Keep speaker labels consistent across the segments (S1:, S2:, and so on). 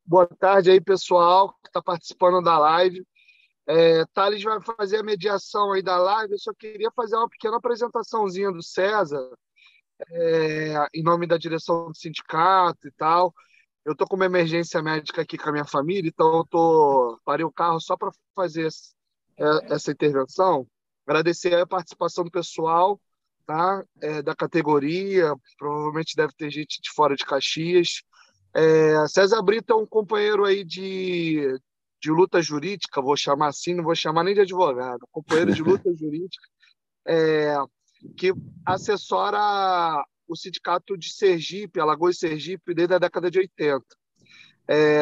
S1: Boa tarde aí, pessoal, que está participando da live. Thales vai fazer a mediação aí da live. Eu só queria fazer uma pequena apresentaçãozinha do César, em nome da direção do sindicato e tal. Eu estou com uma emergência médica aqui com a minha família, então parei o carro só para fazer essa intervenção. Agradecer a participação do pessoal, tá? Da categoria, provavelmente deve ter gente de fora de Caxias. César Brito é um companheiro aí de luta jurídica, vou chamar assim, não vou chamar nem de advogado, companheiro de luta jurídica, é, que assessora o sindicato de Sergipe, Alagoas e Sergipe, desde a década de 80.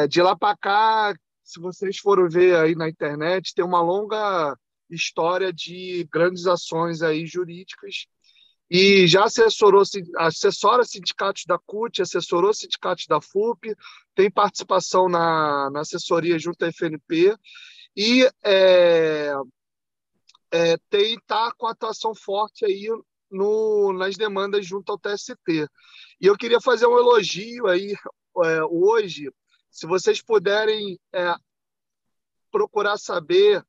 S1: De lá para cá, se vocês forem ver aí na internet, tem uma longa história de grandes ações aí jurídicas e já assessora sindicatos da CUT, assessorou sindicatos da FUP, tem participação na assessoria junto à FNP e está com atuação forte aí nas demandas junto ao TST. E eu queria fazer um elogio aí hoje, se vocês puderem procurar saber.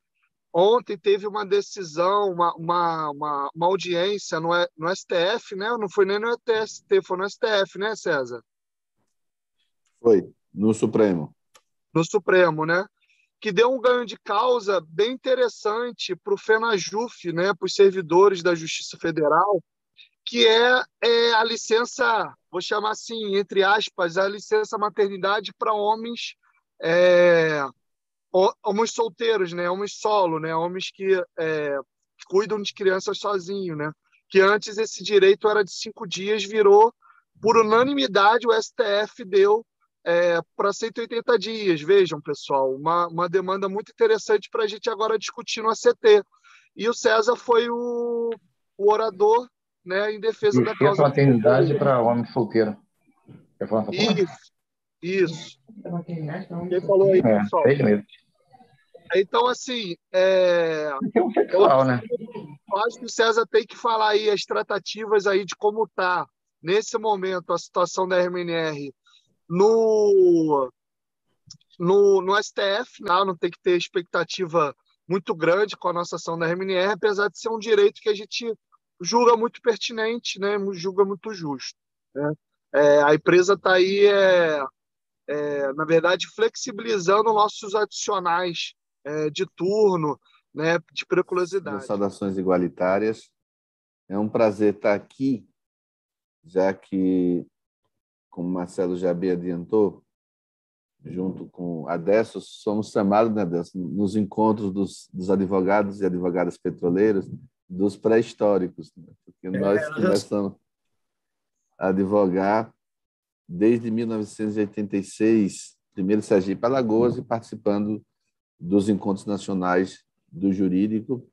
S1: Ontem teve uma decisão, uma audiência no STF, né? Não foi nem no TST, foi no STF, né, César?
S2: Foi, no Supremo.
S1: No Supremo, né? Que deu um ganho de causa bem interessante para o FENAJUF, né? Para os servidores da Justiça Federal, que é a licença, vou chamar assim, entre aspas, a licença maternidade para homens. Homens solteiros, né? Homens solo, né? Homens que cuidam de crianças sozinhos, né? Que antes esse direito era de 5 dias, virou, por unanimidade, o STF deu para 180 dias. Vejam, pessoal, uma demanda muito interessante para a gente agora discutir no ACT. E o César foi o orador, né, em defesa da causa.
S3: Licença maternidade para homem solteiro. Quer falar
S1: Isso. Quem falou aí, pessoal?
S3: Ele mesmo.
S1: Então, assim,
S3: sexual, né?
S1: eu acho que o César tem que falar aí as tratativas aí de como está, nesse momento, a situação da RMNR no STF, não tem que ter expectativa muito grande com a nossa ação da RMNR, apesar de ser um direito que a gente julga muito pertinente, né? Julga muito justo, né? A empresa está aí, na verdade, flexibilizando nossos adicionais de turno, né, de periculosidade.
S2: Saudações igualitárias. É um prazer estar aqui, já que, como Marcelo já bem adiantou, junto com a Adesso, somos chamados, né, nos encontros dos advogados e advogadas petroleiros, dos pré-históricos, né? Porque nós começamos a advogar desde 1986, primeiro Sergipe Alagoas, e participando dos encontros nacionais do jurídico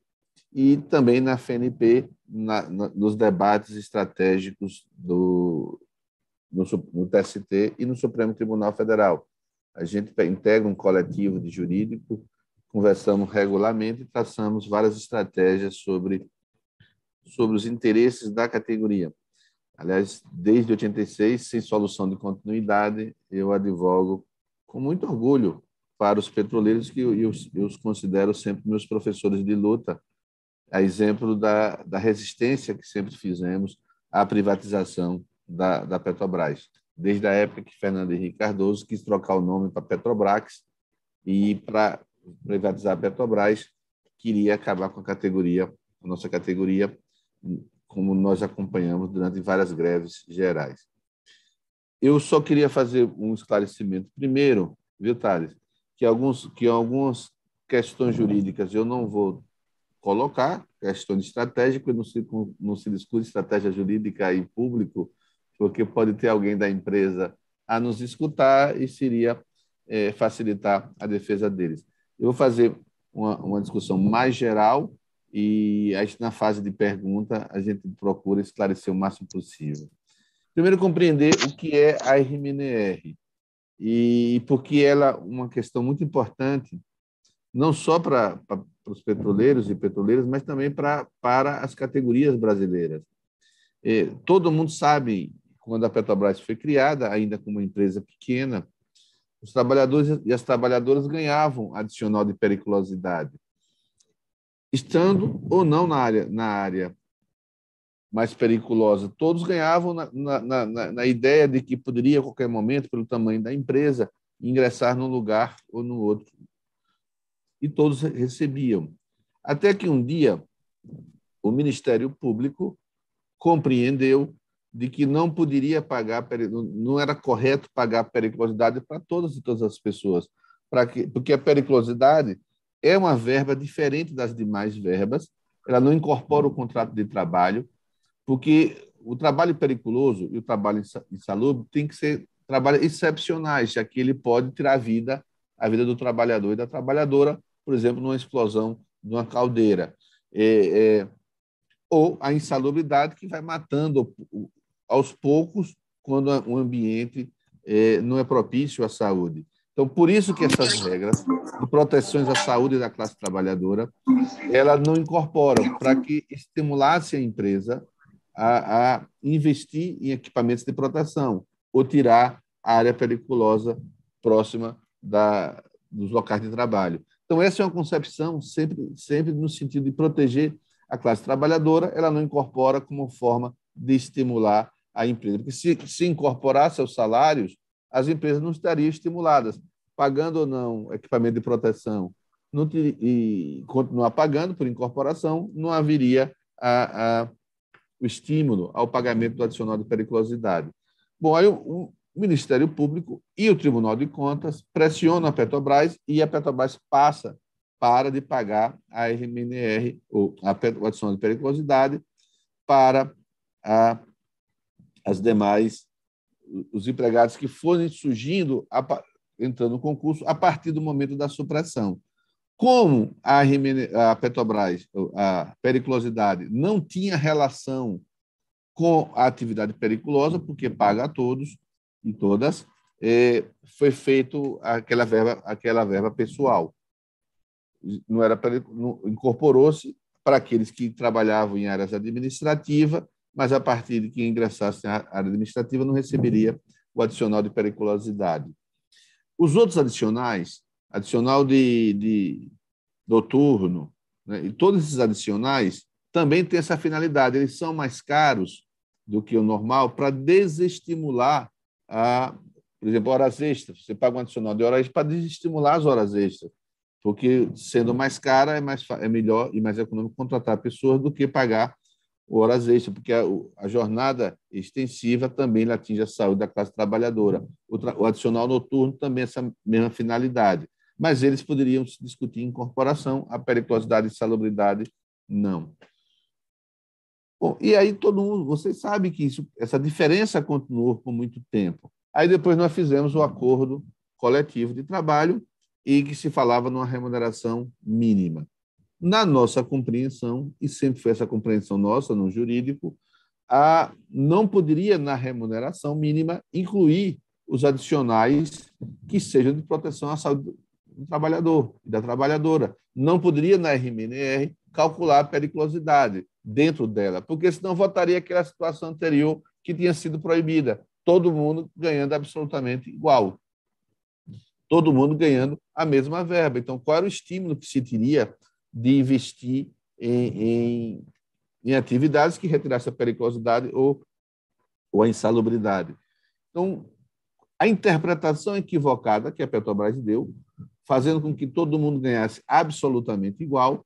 S2: e também na FNP, nos debates estratégicos no TST e no Supremo Tribunal Federal. A gente integra um coletivo de jurídico, conversamos regularmente e traçamos várias estratégias sobre os interesses da categoria. Aliás, desde 86, sem solução de continuidade, eu advogo com muito orgulho para os petroleiros, que eu os considero sempre meus professores de luta, a exemplo da resistência que sempre fizemos à privatização da Petrobras. Desde a época que Fernando Henrique Cardoso quis trocar o nome para Petrobras e, para privatizar a Petrobras, queria acabar com a nossa categoria, como nós acompanhamos durante várias greves gerais. Eu só queria fazer um esclarecimento. Primeiro, viu, Thales, que algumas questões jurídicas eu não vou colocar, questões estratégicas, não se discute estratégia jurídica em público, porque pode ter alguém da empresa a nos escutar e seria facilitar a defesa deles. Eu vou fazer uma discussão mais geral e aí, na fase de pergunta, a gente procura esclarecer o máximo possível. Primeiro, compreender o que é a RMNR e porque ela é uma questão muito importante, não só para os petroleiros e petroleiras, mas também para as categorias brasileiras. Todo mundo sabe, quando a Petrobras foi criada, ainda como uma empresa pequena, Os trabalhadores e as trabalhadoras ganhavam adicional de periculosidade, estando ou não na área mais periculosa. Todos ganhavam na ideia de que poderia, a qualquer momento, pelo tamanho da empresa, ingressar num lugar ou no outro. E todos recebiam. Até que um dia o Ministério Público compreendeu de que não poderia pagar, não era correto pagar periculosidade para todas e todas as pessoas, porque a periculosidade é uma verba diferente das demais verbas, ela não incorpora o contrato de trabalho, porque o trabalho periculoso e o trabalho insalubre tem que ser trabalhos excepcionais, já que ele pode tirar a vida do trabalhador e da trabalhadora, por exemplo, numa explosão de uma caldeira. Ou a insalubridade que vai matando aos poucos quando o ambiente não é propício à saúde. Então, por isso que essas regras de proteções à saúde da classe trabalhadora, ela não incorporam para que estimulasse a empresa a investir em equipamentos de proteção ou tirar a área periculosa próxima dos locais de trabalho. Então, essa é uma concepção sempre no sentido de proteger a classe trabalhadora, ela não incorpora como forma de estimular a empresa. Porque se incorporasse aos salários, as empresas não estariam estimuladas, pagando ou não equipamento de proteção, e continuar pagando por incorporação, não haveria o estímulo ao pagamento do adicional de periculosidade. Bom, aí o Ministério Público e o Tribunal de Contas pressionam a Petrobras e a Petrobras para de pagar a RMNR, ou o adicional de periculosidade, para as demais, os empregados que forem surgindo, entrando no concurso, a partir do momento da supressão. Como a Petrobras, a periculosidade, não tinha relação com a atividade periculosa, porque paga a todos e todas, foi feito aquela verba pessoal. Incorporou-se para aqueles que trabalhavam em áreas administrativas, mas a partir de que ingressasse na área administrativa não receberia o adicional de periculosidade. Os outros adicionais, adicional de noturno, né, e todos esses adicionais também têm essa finalidade, eles são mais caros do que o normal para desestimular, por exemplo, horas extras. Você paga um adicional de horas extras para desestimular as horas extras, porque sendo mais cara é melhor e mais econômico contratar pessoas do que pagar horas extras, porque a jornada extensiva também atinge a saúde da classe trabalhadora. O adicional noturno também essa mesma finalidade, mas eles poderiam se discutir em incorporação, a periculosidade e salubridade não. Bom, e aí todo mundo, vocês sabem que essa diferença continuou por muito tempo. Aí depois nós fizemos o acordo coletivo de trabalho e que se falava numa remuneração mínima. Na nossa compreensão, e sempre foi essa compreensão nossa no jurídico, não poderia, na remuneração mínima, incluir os adicionais que sejam de proteção à saúde do trabalhador e da trabalhadora. Não poderia, na RMNR, calcular a periculosidade dentro dela, porque senão voltaria àquela situação anterior que tinha sido proibida. Todo mundo ganhando absolutamente igual. Todo mundo ganhando a mesma verba. Então, qual era o estímulo que se teria de investir em atividades que retirassem a periculosidade ou a insalubridade? Então, a interpretação equivocada que a Petrobras deu, fazendo com que todo mundo ganhasse absolutamente igual,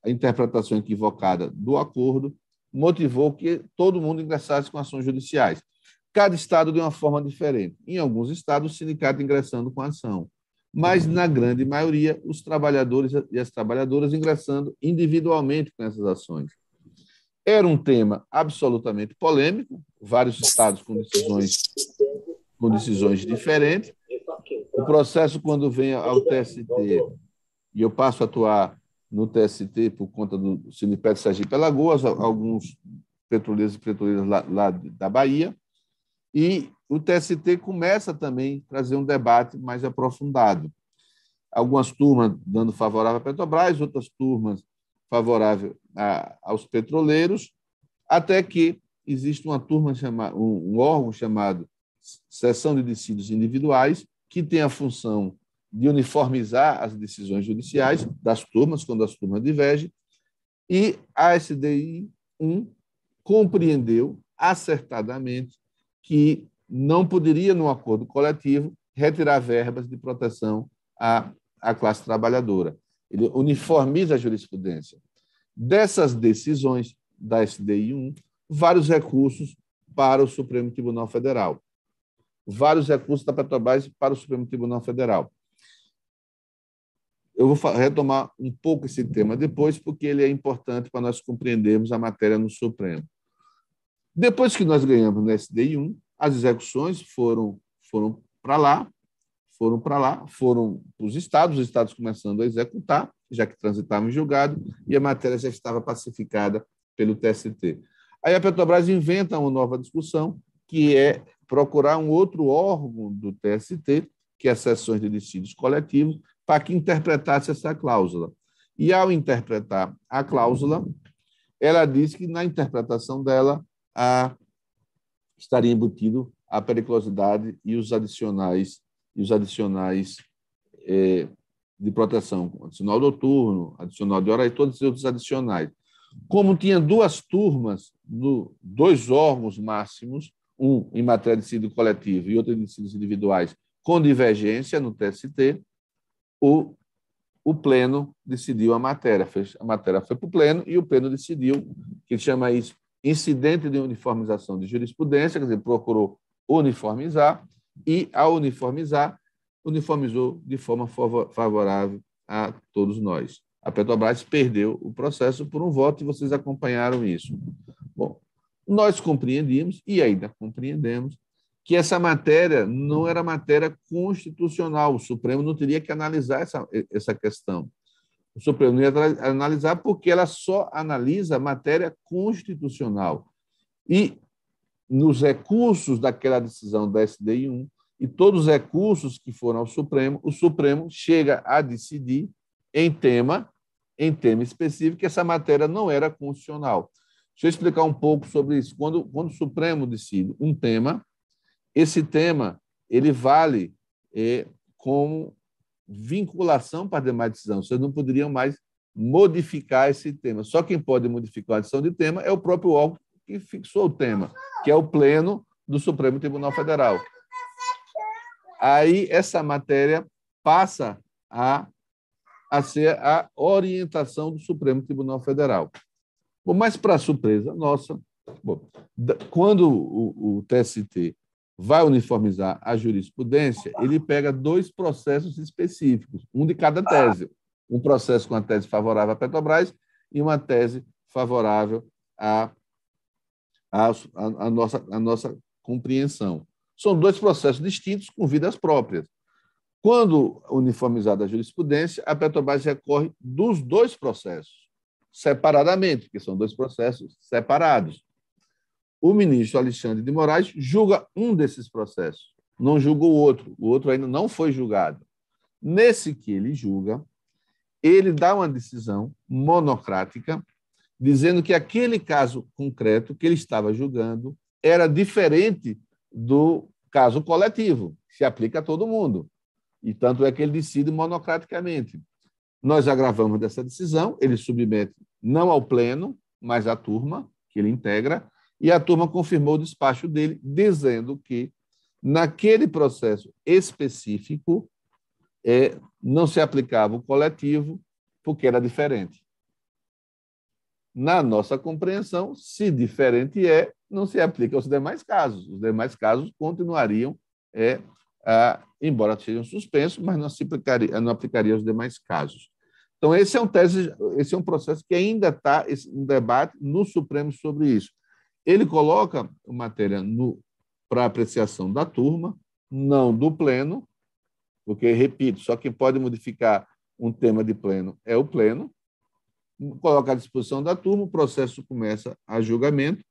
S2: a interpretação equivocada do acordo motivou que todo mundo ingressasse com ações judiciais. Cada estado de uma forma diferente. Em alguns estados, o sindicato ingressando com ação, mas, na grande maioria, os trabalhadores e as trabalhadoras ingressando individualmente com essas ações. Era um tema absolutamente polêmico, vários estados com decisões diferentes. O processo, quando vem ao TST, e eu passo a atuar no TST por conta do Sinipet Sergipe Alagoas, alguns petroleiros e petroleiras lá da Bahia, e o TST começa também a trazer um debate mais aprofundado. Algumas turmas dando favorável à Petrobras, outras turmas favorável aos petroleiros, até que existe uma turma um órgão chamado Seção de Dissídios Individuais, que tem a função de uniformizar as decisões judiciais das turmas, quando as turmas divergem, e a SDI 1 compreendeu acertadamente que não poderia, num acordo coletivo, retirar verbas de proteção à classe trabalhadora. Ele uniformiza a jurisprudência. Dessas decisões da SDI 1, vários recursos para o Supremo Tribunal Federal. Vários recursos da Petrobras para o Supremo Tribunal Federal. Eu vou retomar um pouco esse tema depois, porque ele é importante para nós compreendermos a matéria no Supremo. Depois que nós ganhamos no SDI 1, as execuções foram para lá, foram para os estados começando a executar, já que transitavam em julgado, e a matéria já estava pacificada pelo TST. Aí a Petrobras inventa uma nova discussão, que é procurar um outro órgão do TST, que é as sessões de dissídios coletivos, para que interpretasse essa cláusula. E, ao interpretar a cláusula, ela diz que, na interpretação dela, estaria embutido a periculosidade e os adicionais de proteção, adicional noturno, adicional de hora e todos os outros adicionais. Como tinha duas turmas, dois órgãos máximos, um em matéria de dissídio coletivo e outro em dissídios individuais, com divergência no TST, o Pleno decidiu a matéria. A matéria foi para o Pleno e o Pleno decidiu, que chama isso incidente de uniformização de jurisprudência, quer dizer, procurou uniformizar e, ao uniformizar, uniformizou de forma favorável a todos nós. A Petrobras perdeu o processo por um voto e vocês acompanharam isso. Bom, nós compreendíamos e ainda compreendemos que essa matéria não era matéria constitucional. O Supremo não teria que analisar essa questão. O Supremo não ia analisar porque ela só analisa matéria constitucional. E nos recursos daquela decisão da SDI 1 e todos os recursos que foram ao Supremo, o Supremo chega a decidir em tema específico que essa matéria não era constitucional. Deixa eu explicar um pouco sobre isso. Quando o Supremo decide um tema, esse tema ele vale como vinculação para a demais decisão. Vocês não poderiam mais modificar esse tema. Só quem pode modificar a decisão de tema é o próprio órgão que fixou o tema, que é o Pleno do Supremo Tribunal Federal. Aí essa matéria passa a ser a orientação do Supremo Tribunal Federal. Bom, mas, para surpresa nossa, quando o TST vai uniformizar a jurisprudência, ele pega dois processos específicos, um de cada tese. Um processo com a tese favorável à Petrobras e uma tese favorável à nossa compreensão. São dois processos distintos com vidas próprias. Quando uniformizada a jurisprudência, a Petrobras recorre dos dois processos, separadamente, porque são dois processos separados. O ministro Alexandre de Moraes julga um desses processos, não julga o outro ainda não foi julgado. Nesse que ele julga, ele dá uma decisão monocrática, dizendo que aquele caso concreto que ele estava julgando era diferente do caso coletivo, que se aplica a todo mundo. E tanto é que ele decide monocraticamente. Nós agravamos dessa decisão, ele submete não ao Pleno, mas à turma, que ele integra, e a turma confirmou o despacho dele, dizendo que, naquele processo específico, não se aplicava o coletivo, porque era diferente. Na nossa compreensão, se diferente não se aplica aos demais casos. Os demais casos continuariam, embora sejam suspensos, mas não aplicaria aos demais casos. Então, esse é um processo que ainda está em debate no Supremo sobre isso. Ele coloca a matéria para apreciação da turma, não do Pleno, porque, repito, só quem pode modificar um tema de Pleno é o Pleno, coloca à disposição da turma, o processo começa a julgamento,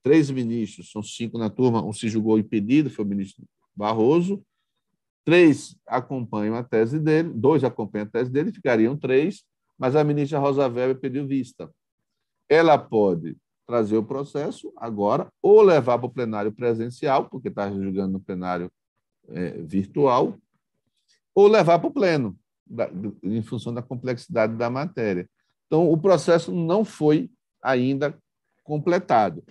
S2: 3 ministros, são 5 na turma, um se julgou impedido, foi o ministro Barroso, 3 acompanham a tese dele, 2 acompanham a tese dele, ficariam 3, mas a ministra Rosa Weber pediu vista. Ela pode trazer o processo agora ou levar para o plenário presencial, porque está julgando no plenário virtual, ou levar para o pleno, em função da complexidade da matéria. Então, o processo não foi ainda completado.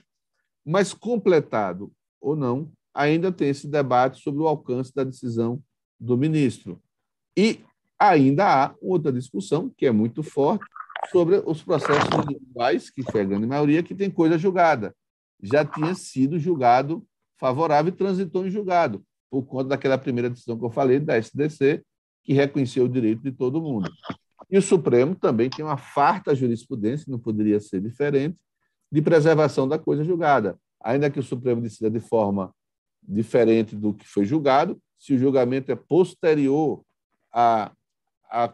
S2: Mas, completado ou não, ainda tem esse debate sobre o alcance da decisão do ministro. E ainda há outra discussão, que é muito forte, sobre os processos individuais, que foi a grande maioria, que tem coisa julgada. Já tinha sido julgado favorável e transitou em julgado, por conta daquela primeira decisão que eu falei, da STDC, que reconheceu o direito de todo mundo. E o Supremo também tem uma farta jurisprudência, não poderia ser diferente, de preservação da coisa julgada. Ainda que o Supremo decida de forma diferente do que foi julgado, se o julgamento é posterior à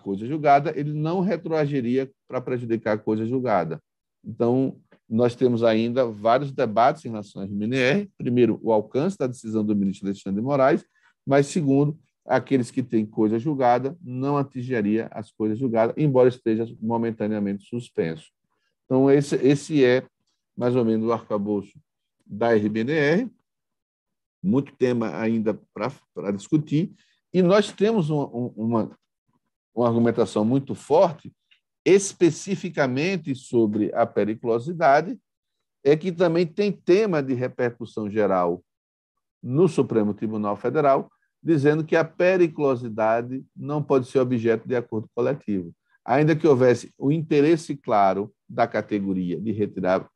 S2: coisa julgada, ele não retroagiria para prejudicar a coisa julgada. Então, nós temos ainda vários debates em relação à RMNR. Primeiro, o alcance da decisão do ministro Alexandre de Moraes, mas, segundo, aqueles que têm coisa julgada não atingiria as coisas julgadas, embora esteja momentaneamente suspenso. Então, esse é mais ou menos o arcabouço da RBNR, muito tema ainda para discutir, e nós temos uma argumentação muito forte, especificamente sobre a periculosidade, é que também tem tema de repercussão geral no Supremo Tribunal Federal, dizendo que a periculosidade não pode ser objeto de acordo coletivo. Ainda que houvesse o interesse claro da categoria de retirar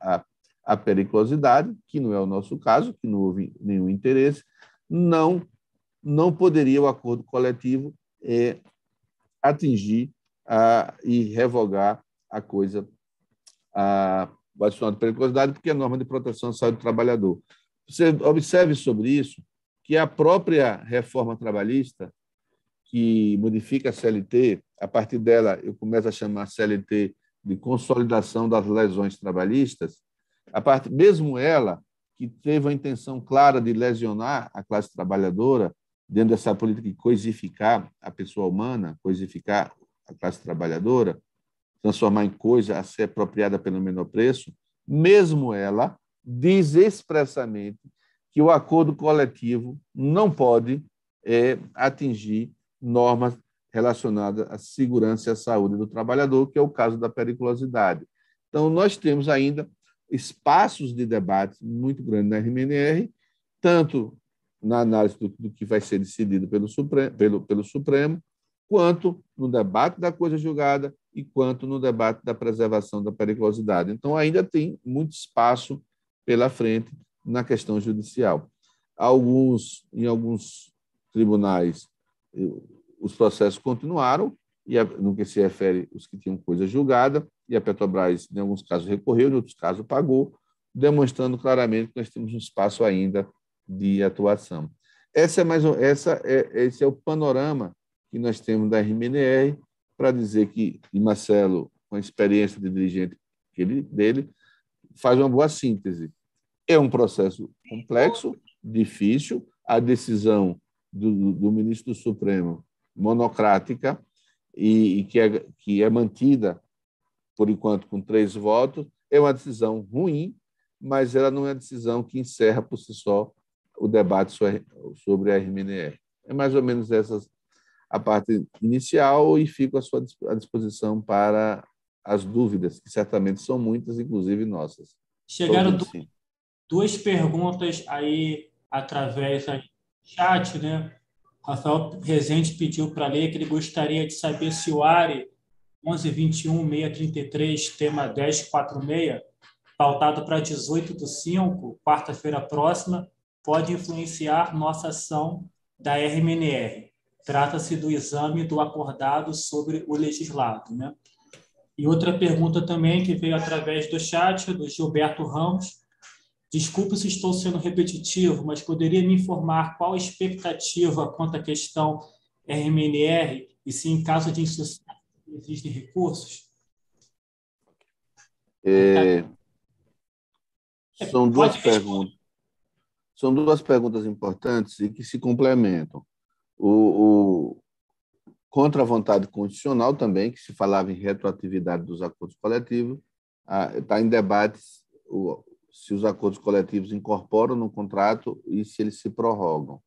S2: a periculosidade, que não é o nosso caso, que não houve nenhum interesse, não poderia o acordo coletivo atingir e revogar a coisa, o adicional de periculosidade, porque é norma de proteção à saúde do trabalhador. Você observe sobre isso que a própria reforma trabalhista, que modifica a CLT, a partir dela eu começo a chamar a CLT de consolidação das lesões trabalhistas, mesmo ela, que teve a intenção clara de lesionar a classe trabalhadora, dentro dessa política de coisificar a pessoa humana, coisificar a classe trabalhadora, transformar em coisa a ser apropriada pelo menor preço, mesmo ela diz expressamente que o acordo coletivo não pode atingir normas relacionadas à segurança e à saúde do trabalhador, que é o caso da periculosidade. Então, nós temos ainda espaços de debate muito grandes na RMNR, tanto na análise do que vai ser decidido pelo Supremo, quanto no debate da coisa julgada e quanto no debate da preservação da periculosidade. Então, ainda tem muito espaço pela frente na questão judicial. Em alguns tribunais, os processos continuaram, e no que se refere os que tinham coisa julgada, e a Petrobras, em alguns casos, recorreu, em outros casos, pagou, demonstrando claramente que nós temos um espaço ainda de atuação. Esse é o panorama que nós temos da RMNR, para dizer que Marcelo, com a experiência de dirigente dele, faz uma boa síntese. É um processo complexo, difícil, a decisão do ministro do Supremo, monocrática, e que é mantida, por enquanto, com 3 votos, é uma decisão ruim, mas ela não é a decisão que encerra por si só o debate sobre a RMNR. É mais ou menos essa a parte inicial, e fico à disposição para as dúvidas, que certamente são muitas, inclusive nossas.
S4: Chegaram duas perguntas aí através do chat, né? Rafael Rezende pediu para ler que ele gostaria de saber se o ARE 11.21.633, tema 1046, pautado para 18/5, quarta-feira próxima, pode influenciar nossa ação da RMNR. Trata-se do exame do acordado sobre o legislado, né? E outra pergunta também que veio através do chat, do Gilberto Ramos. Desculpe se estou sendo repetitivo, mas poderia me informar qual a expectativa quanto à questão RMNR e se, em caso de insucesso, existem recursos?
S2: São duas perguntas. São duas perguntas importantes e que se complementam. Contra a vontade constitucional também, que se falava em retroatividade dos acordos coletivos, está em debate se os acordos coletivos incorporam no contrato e se eles se prorrogam.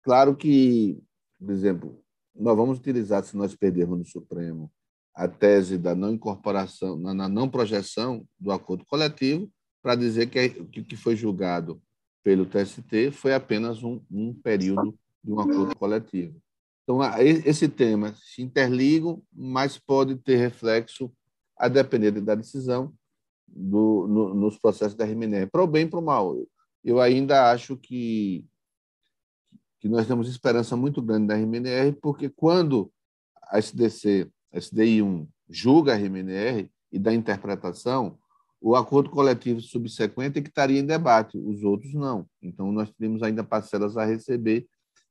S2: Claro que, por exemplo, nós vamos utilizar, se nós perdermos no Supremo, a tese da não incorporação, na não projeção do acordo coletivo, para dizer que o que foi julgado pelo TST foi apenas um período de um acordo coletivo. Então, esse tema se interliga, mas pode ter reflexo a depender da decisão nos processos da RMNR, para o bem e para o mal. Eu ainda acho que nós temos esperança muito grande da RMNR, porque quando a SDI1 julga a RMNR e dá interpretação, o acordo coletivo subsequente é que estaria em debate, os outros não. Então, nós temos ainda parcelas a receber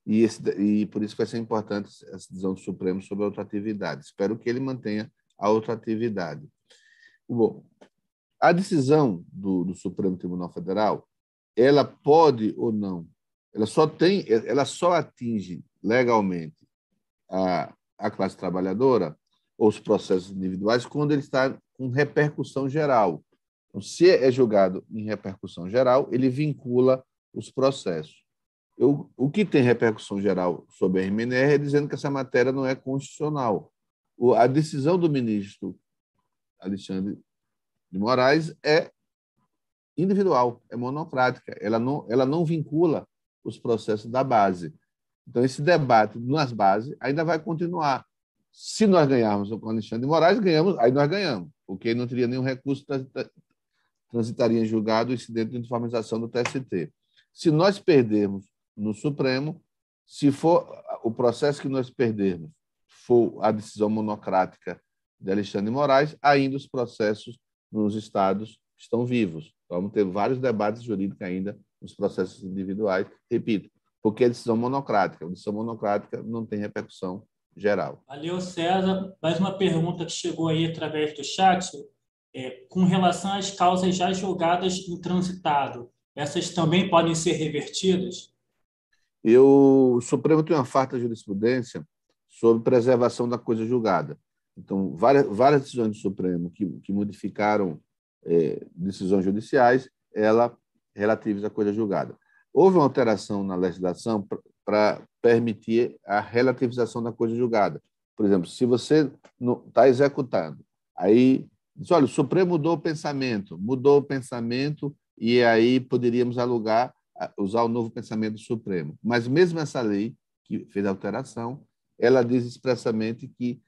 S2: e por isso vai ser importante essa decisão do Supremo sobre a ultratividade. Espero que ele mantenha a ultratividade. Bom, a decisão do Supremo Tribunal Federal, ela pode ou não, ela só atinge legalmente a classe trabalhadora ou os processos individuais quando ele está com repercussão geral. Então, se é julgado em repercussão geral, ele vincula os processos. O que tem repercussão geral sobre a RMNR é dizendo que essa matéria não é constitucional. A decisão do ministro Alexandre de Moraes é individual, é monocrática. Ela não vincula os processos da base. Então, esse debate nas bases ainda vai continuar. Se nós ganharmos com o Alexandre de Moraes, ganhamos, aí nós ganhamos, porque não teria nenhum recurso, transitaria em julgado o incidente de uniformização do TST. Se nós perdermos no Supremo, se for o processo que nós perdermos for a decisão monocrática de Alexandre de Moraes, ainda os processos nos estados estão vivos. Então, vamos ter vários debates jurídicos ainda nos processos individuais. Repito, porque é decisão monocrática. A decisão monocrática não tem repercussão geral.
S4: Valeu, César. Mais uma pergunta que chegou aí através do chat. Com relação às causas já julgadas em transitado, essas também podem ser revertidas?
S2: O Supremo tem uma farta jurisprudência sobre preservação da coisa julgada. Então, várias decisões do Supremo que modificaram decisões judiciais, relativas à coisa julgada. Houve uma alteração na legislação para permitir a relativização da coisa julgada. Por exemplo, se você está executando, aí diz, olha, o Supremo mudou o pensamento e aí poderíamos usar o novo pensamento do Supremo. Mas mesmo essa lei que fez a alteração, ela diz expressamente que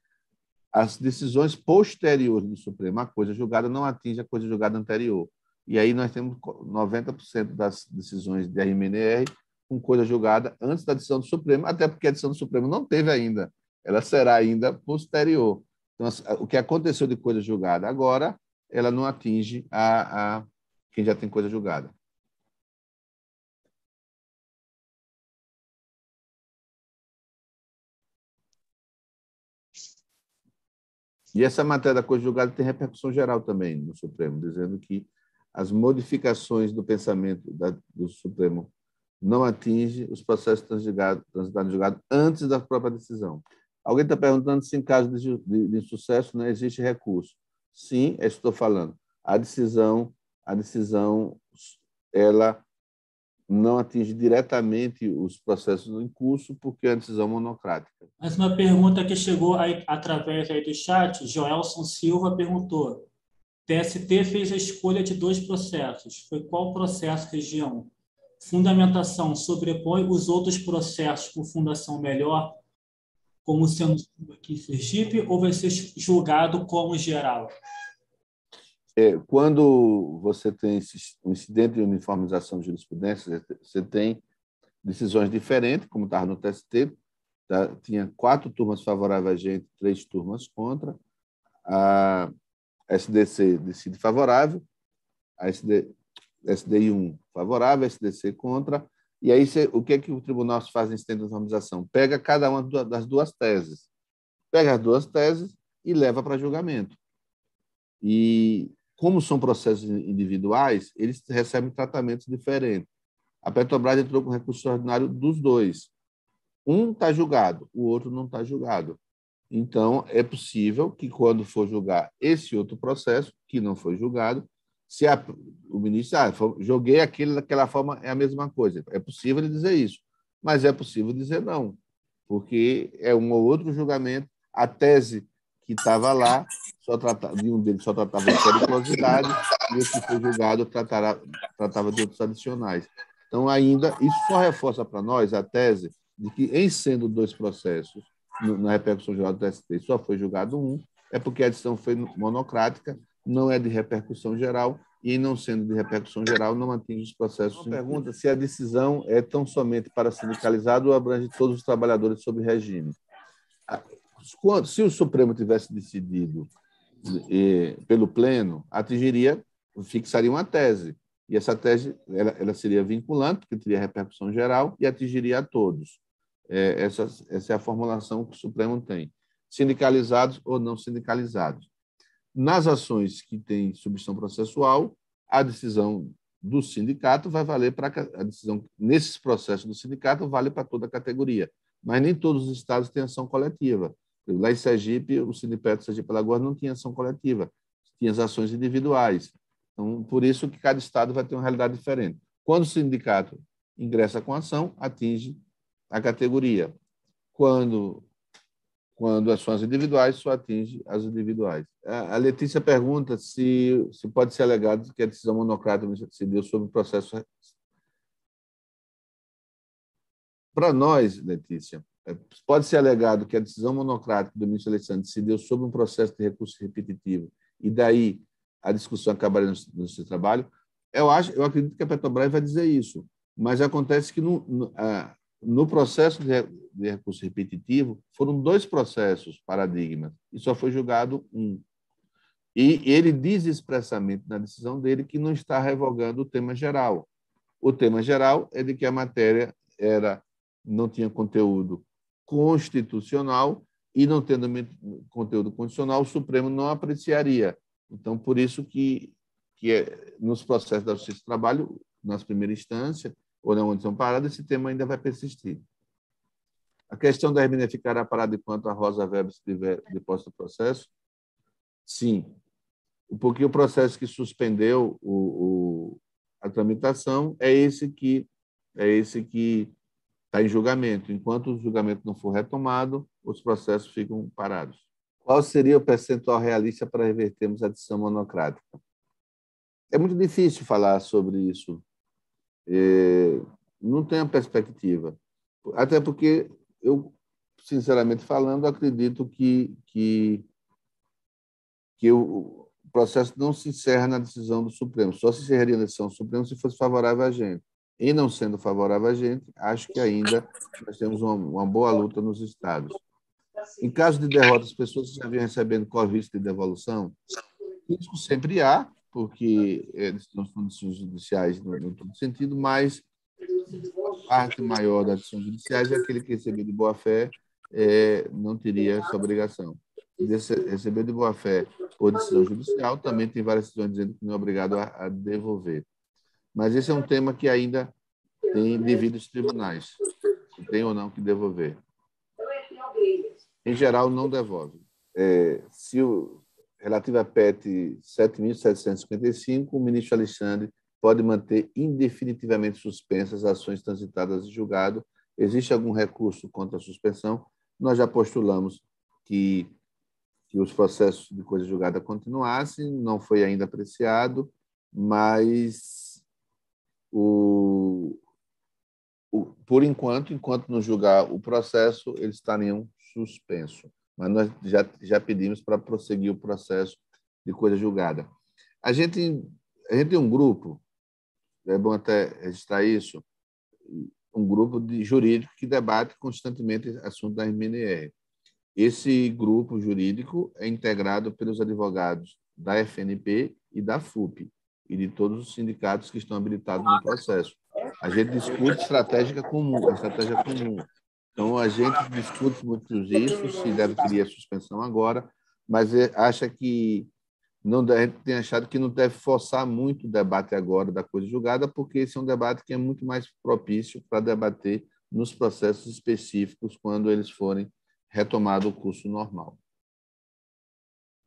S2: as decisões posteriores do Supremo à coisa julgada não atingem a coisa julgada anterior. E aí nós temos 90% das decisões de RMNR com coisa julgada antes da decisão do Supremo, até porque a decisão do Supremo não teve ainda. Ela será ainda posterior. Então, o que aconteceu de coisa julgada agora, ela não atinge a quem já tem coisa julgada. E essa matéria da coisa julgada tem repercussão geral também no Supremo, dizendo que as modificações do pensamento do Supremo não atingem os processos transitados em julgado antes da própria decisão. Alguém está perguntando se, em caso de insucesso, não existe recurso. Sim, é isso que estou falando. A decisão, ela não atinge diretamente os processos em curso, porque é uma decisão monocrática.
S4: Mais uma pergunta que chegou aí, através aí do chat, Joelson Silva perguntou: TST fez a escolha de 2 processos. Foi qual processo, região? Fundamentação sobrepõe os outros processos com fundação melhor, como sendo aqui em Sergipe, ou vai ser julgado como geral?
S2: Quando você tem um incidente de uniformização de jurisprudência, você tem decisões diferentes, como estava no TST, tinha 4 turmas favoráveis a gente, 3 turmas contra. A SDC decide favorável, a SDI1 favorável, a SDC contra, e aí o que é que o tribunal faz em incidente de uniformização? Pega cada uma das 2 teses, pega as 2 teses e leva para julgamento. E como são processos individuais, eles recebem tratamentos diferentes. A Petrobras entrou com recurso extraordinário dos 2. Um está julgado, o outro não está julgado. Então, é possível que, quando for julgar esse outro processo, que não foi julgado, se o ministro joguei aquilo daquela forma, é a mesma coisa. É possível ele dizer isso. mas é possível dizer não, porque é um ou outro julgamento. A tese que estava lá, de um deles só tratava de periculosidade, e o que foi julgado tratava de outros adicionais. Então, ainda, isso só reforça para nós a tese de que, em sendo dois processos, na repercussão geral do TST, só foi julgado um, é porque a decisão foi monocrática, não é de repercussão geral, e, em não sendo de repercussão geral, não atinge os processos. Uma pergunta se a decisão é tão somente para sindicalizado ou abrange todos os trabalhadores sob regime. Se o Supremo tivesse decidido pelo Pleno, fixaria uma tese. E essa tese ela seria vinculante, porque teria repercussão geral e atingiria a todos. Essa é a formulação que o Supremo tem. Sindicalizados ou não sindicalizados. Nas ações que têm substituição processual, a decisão do sindicato vai valer para a decisão. Nesses processos do sindicato, vale para toda a categoria. Mas nem todos os estados têm ação coletiva. Lá em Sergipe, o Sindicato Sergipe-Alagoas não tinha ação coletiva, tinha as ações individuais. Então, por isso que cada estado vai ter uma realidade diferente. Quando o sindicato ingressa com ação, atinge a categoria. Quando as ações individuais, só atinge as individuais. A Letícia pergunta se pode ser alegado que a decisão monocrática se deu sobre o processo. Para nós, Letícia, pode ser alegado que a decisão monocrática do ministro Alexandre se deu sobre um processo de recurso repetitivo e daí a discussão acabaria no seu trabalho. Eu acredito que a Petrobras vai dizer isso, mas acontece que no processo de recurso repetitivo foram 2 processos paradigmas e só foi julgado um. E ele diz expressamente na decisão dele que não está revogando o tema geral. O tema geral é de que a matéria não tinha conteúdo constitucional e, não tendo conteúdo constitucional, o Supremo não apreciaria. Então, por isso que nos processos da Justiça do Trabalho, nas primeiras instâncias, ou na onde são paradas, esse tema ainda vai persistir. A questão da RMNE ficará parada enquanto a Rosa Weber estiver depois do processo? Sim, porque o processo que suspendeu a tramitação é esse que está em julgamento. Enquanto o julgamento não for retomado, os processos ficam parados. Qual seria o percentual realista para revertermos a decisão monocrática? É muito difícil falar sobre isso. Não tenho perspectiva. Até porque eu, sinceramente falando, acredito que o processo não se encerra na decisão do Supremo. Só se encerraria na decisão do Supremo se fosse favorável a gente. E não sendo favorável a gente, acho que ainda nós temos uma boa luta nos estados. Em caso de derrota, as pessoas já vinham recebendo covista de devolução? Isso sempre há, porque não são decisões judiciais no todo sentido, mas a parte maior das decisões judiciais é aquele que recebeu de boa-fé não teria essa obrigação. Receber de boa-fé por decisão judicial, também tem várias decisões dizendo que não é obrigado a devolver. Mas esse é um tema que ainda tem devido aos tribunais, se tem ou não que devolver. Em geral, não devolve. Relativo a PET 7.755, o ministro Alexandre pode manter indefinitivamente suspensas as ações transitadas em julgado. Existe algum recurso contra a suspensão? Nós já postulamos que os processos de coisa julgada continuassem, não foi ainda apreciado, mas por enquanto não julgar o processo, eles estariam suspensos. Mas nós já pedimos para prosseguir o processo de coisa julgada. A gente tem um grupo, é bom até registrar isso, um grupo de jurídico que debate constantemente assunto da RMNR. Esse grupo jurídico é integrado pelos advogados da FNP e da FUP, e de todos os sindicatos que estão habilitados no processo. A gente discute estratégia comum. Então, a gente discute muito isso, se deve querer a suspensão agora, mas acha que a gente tem achado que não deve forçar muito o debate agora da coisa julgada, porque esse é um debate que é muito mais propício para debater nos processos específicos quando eles forem retomado o curso normal.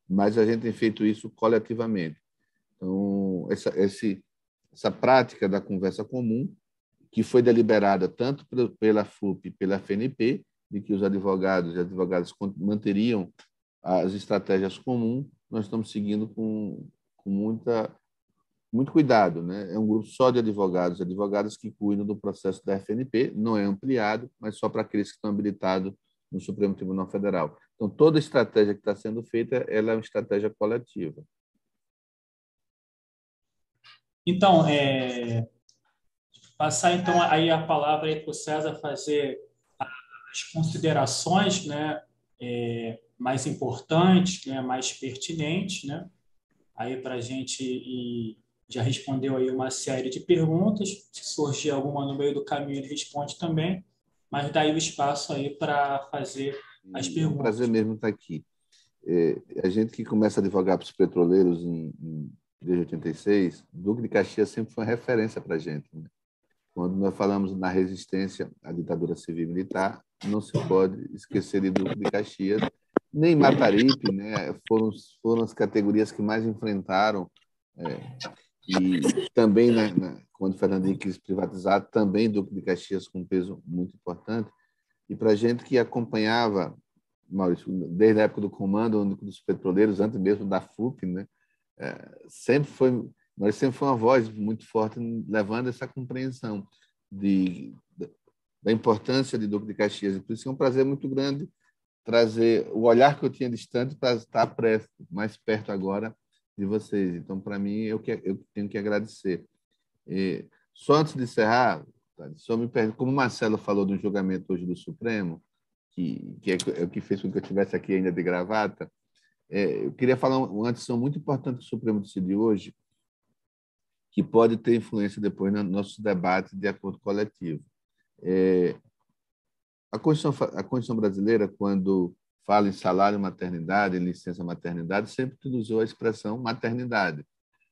S2: Mas a gente tem feito isso coletivamente. Então, essa prática da conversa comum que foi deliberada tanto pela FUP e pela FNP, de que os advogados e advogadas manteriam as estratégias comuns, nós estamos seguindo com muito cuidado, né? É um grupo só de advogados, advogadas que cuidam do processo da FNP, não é ampliado, mas só para aqueles que estão habilitados no Supremo Tribunal Federal. Então, toda a estratégia que está sendo feita, ela é uma estratégia coletiva.
S4: Então, passar então aí a palavra para o César fazer as considerações, né, mais importantes, né, mais pertinentes, né, aí para a gente já respondeu aí uma série de perguntas. Se surgir alguma no meio do caminho, ele responde também, mas daí o espaço aí para fazer as perguntas.
S2: É um prazer mesmo estar aqui. A gente que começa a advogar para os petroleiros desde 86, Duque de Caxias sempre foi uma referência para a gente, né? Quando nós falamos na resistência à ditadura civil-militar, não se pode esquecer de Duque de Caxias, nem Mataripe, né? Foram as categorias que mais enfrentaram, e também, quando Fernando Henrique quis privatizar, também Duque de Caxias com um peso muito importante. E para a gente que acompanhava, Maurício, desde a época do Comando Único dos Petroleiros, antes mesmo da FUP, né? Sempre foi uma voz muito forte levando essa compreensão da importância de Duque de Caxias. E por isso é um prazer muito grande trazer o olhar que eu tinha distante para estar mais perto agora de vocês. Então, para mim, eu tenho que agradecer. Só antes de encerrar, só me pergunto, como o Marcelo falou do julgamento hoje do Supremo, que é o que fez com que eu estivesse aqui ainda de gravata, eu queria falar uma decisão muito importante que o Supremo decidiu hoje, que pode ter influência depois no nosso debate de acordo coletivo. A Constituição brasileira, quando fala em salário maternidade, em licença maternidade, sempre utilizou a expressão maternidade.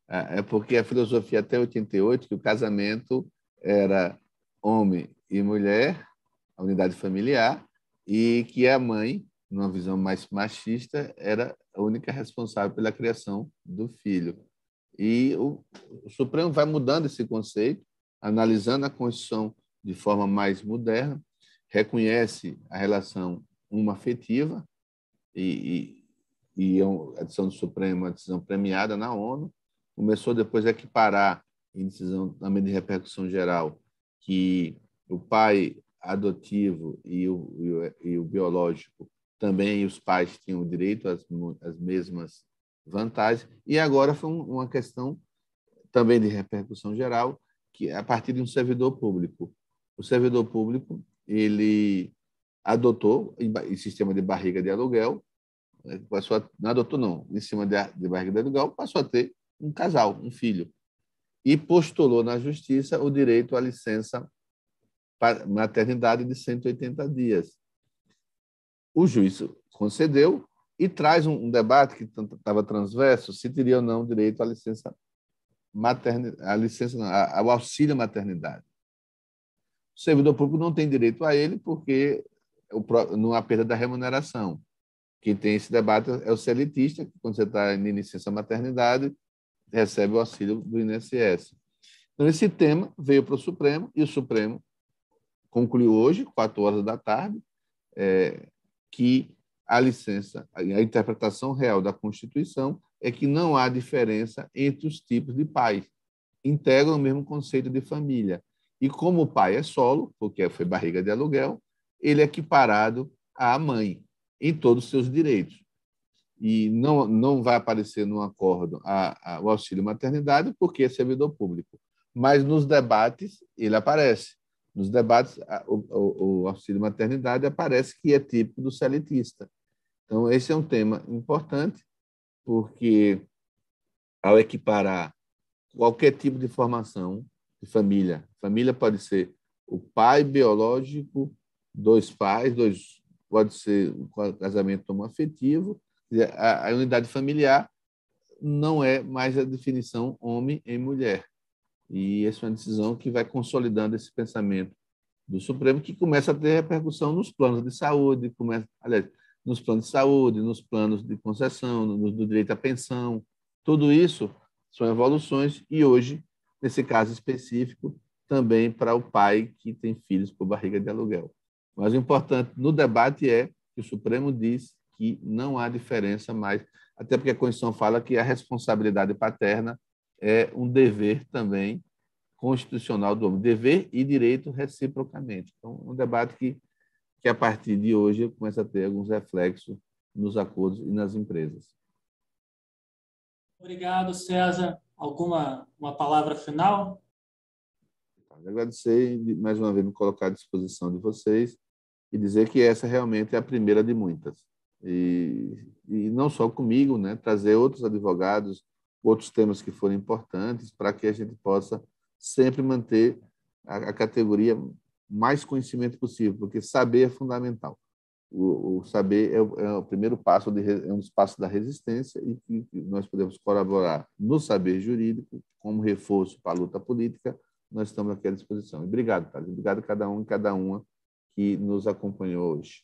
S2: É porque a filosofia até 88, que o casamento era homem e mulher, a unidade familiar, e que a mãe, numa visão mais machista, era a única responsável pela criação do filho. E o Supremo vai mudando esse conceito, analisando a Constituição de forma mais moderna, reconhece a relação homoafetiva, e a decisão do Supremo é uma decisão premiada na ONU, começou depois a equiparar, em decisão também de repercussão geral, que o pai adotivo e o biológico também, os pais tinham direito às mesmas vantagens, e agora foi uma questão também de repercussão geral, que é a partir de um servidor público. O servidor público, ele adotou em sistema de barriga de aluguel, não adotou não, em cima de barriga de aluguel, passou a ter um casal, um filho, e postulou na justiça o direito à licença maternidade de 180 dias. O juiz concedeu e traz um debate que estava transverso, se teria ou não direito à licença ao auxílio maternidade. O servidor público não tem direito a ele porque não há perda da remuneração. Quem tem esse debate é o seletista, que quando você está em licença maternidade, recebe o auxílio do INSS. Então, esse tema veio para o Supremo, e o Supremo concluiu hoje, 4 horas da tarde, que a licença, a interpretação real da Constituição é que não há diferença entre os tipos de pais. Integram o mesmo conceito de família. E como o pai é solo, porque foi barriga de aluguel, ele é equiparado à mãe em todos os seus direitos. E não vai aparecer no acordo o auxílio maternidade, porque é servidor público. Mas nos debates ele aparece. Nos debates, o auxílio maternidade aparece que é típico do seletista. Então, esse é um tema importante, porque ao equiparar qualquer tipo de formação de família pode ser o pai biológico, 2 pais, pode ser um casamento homoafetivo, a unidade familiar não é mais a definição homem e mulher. E essa é uma decisão que vai consolidando esse pensamento do Supremo, que começa a ter repercussão nos planos de saúde, nos planos de saúde, nos planos de concessão, no direito à pensão. Tudo isso são evoluções, e hoje, nesse caso específico, também para o pai que tem filhos por barriga de aluguel. Mas o importante no debate é que o Supremo diz que não há diferença mais, até porque a Constituição fala que a responsabilidade paterna é um dever também constitucional do homem, dever e direito reciprocamente. Então, um debate que a partir de hoje começa a ter alguns reflexos nos acordos e nas empresas.
S4: Obrigado, César. Uma palavra final?
S2: Agradecer e, mais uma vez, me colocar à disposição de vocês e dizer que essa realmente é a primeira de muitas. E não só comigo, né? Trazer outros advogados, outros temas que forem importantes para que a gente possa sempre manter a categoria mais conhecimento possível, porque saber é fundamental. O saber é o primeiro passo, é um dos passos da resistência e que nós podemos colaborar no saber jurídico como reforço para a luta política. Nós estamos aqui à disposição. Obrigado, Thales. Obrigado a cada um e cada uma que nos acompanhou hoje.